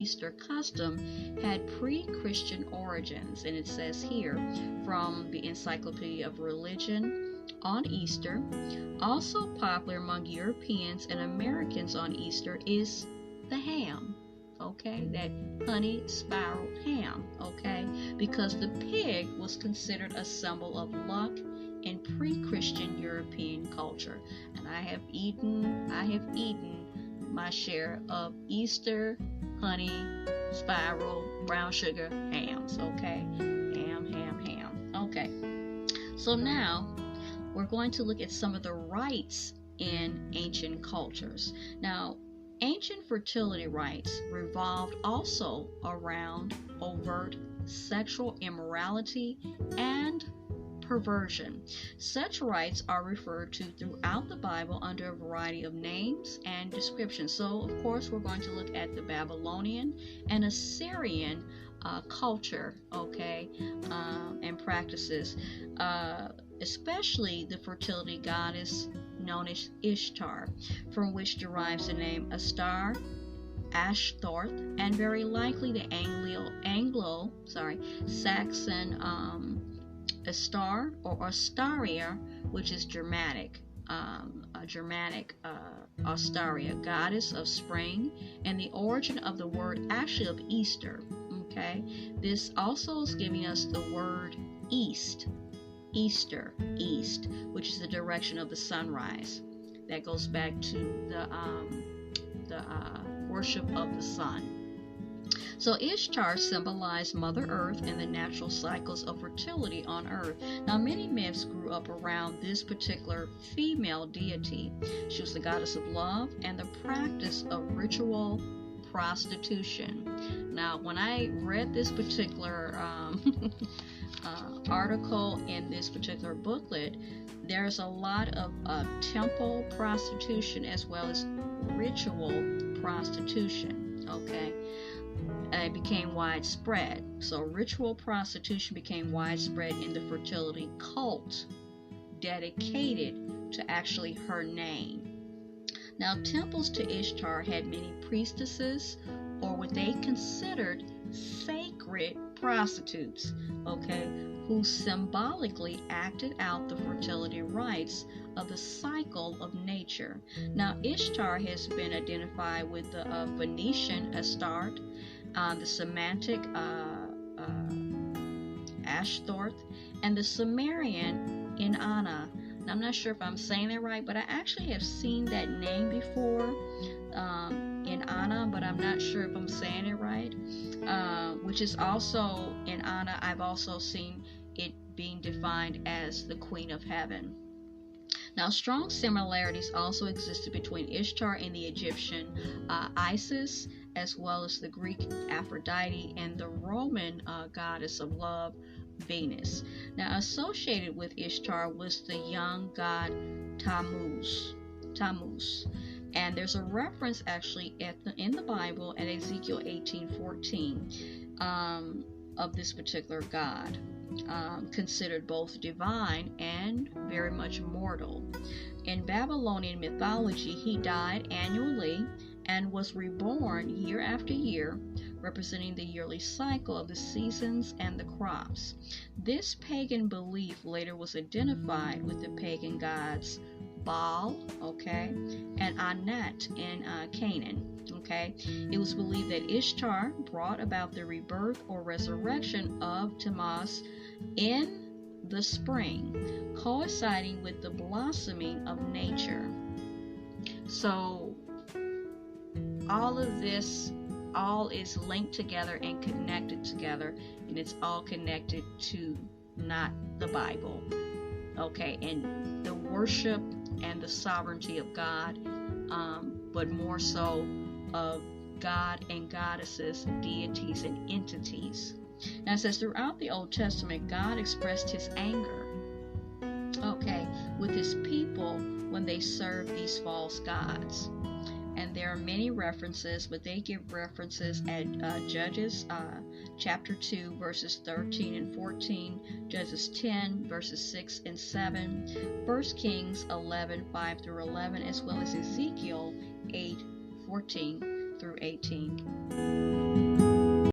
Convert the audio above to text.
Easter custom had pre-Christian origins, and it says here from the Encyclopedia of Religion on Easter, also popular among Europeans and Americans on Easter is the ham. Okay, that honey spiraled ham. Okay, because the pig was considered a symbol of luck in pre-Christian European culture, and I have eaten my share of Easter honey spiral brown sugar hams. Okay, ham. Okay, so now we're going to look at some of the rites in ancient cultures. Now, ancient fertility rites revolved also around overt sexual immorality and perversion. Such rites are referred to throughout the Bible under a variety of names and descriptions. So, of course, we're going to look at the Babylonian and Assyrian culture, okay, and practices, especially the fertility goddess known as Ishtar, from which derives the name Astar, Ashtoreth, and very likely the Saxon Astar or Astaria, which is Germanic, Astaria, goddess of spring, and the origin of the word actually of Easter. Okay, this also is giving us the word east, Easter, east, which is the direction of the sunrise. That goes back to the worship of the sun. So Ishtar symbolized Mother Earth and the natural cycles of fertility on Earth. Now, many myths grew up around this particular female deity. She was the goddess of love and the practice of ritual prostitution. Now, when I read this particular article in this particular booklet, there's a lot of temple prostitution as well as ritual prostitution. Okay. It became widespread. So ritual prostitution became widespread in the fertility cult dedicated to actually her name. Now, temples to Ishtar had many priestesses or what they considered sacred prostitutes, okay, who symbolically acted out the fertility rites of the cycle of nature. Now, Ishtar has been identified with the Phoenician Astarte, the Semitic Ashtoreth, and the Sumerian Inanna. Now, I'm not sure if I'm saying that right, but I actually have seen that name before, Inanna, but I'm not sure if I'm saying it right, which is also Inanna. I've also seen it being defined as the Queen of Heaven. Now, strong similarities also existed between Ishtar and the Egyptian Isis, as well as the Greek Aphrodite and the Roman goddess of love, Venus. Now, associated with Ishtar was the young god Tammuz. And there's a reference actually in the Bible at Ezekiel 18:14 of this particular god. Considered both divine and very much mortal. In Babylonian mythology, he died annually and was reborn year after year, representing the yearly cycle of the seasons and the crops. This pagan belief later was identified with the pagan gods Baal, okay, and Anat in Canaan. Okay, it was believed that Ishtar brought about the rebirth or resurrection of Tammuz in the spring, coinciding with the blossoming of nature. So all of this, all is linked together and connected together, and it's all connected to not the Bible. Okay, and the worship and the sovereignty of God, but more so of God and goddesses, deities, and entities. Now it says throughout the Old Testament, God expressed his anger, okay, with his people when they served these false gods. And there are many references, but they give references at Judges chapter 2, verses 13 and 14, Judges 10, verses 6 and 7, 1 Kings 11, 5 through 11, as well as Ezekiel 8, 14 through 18.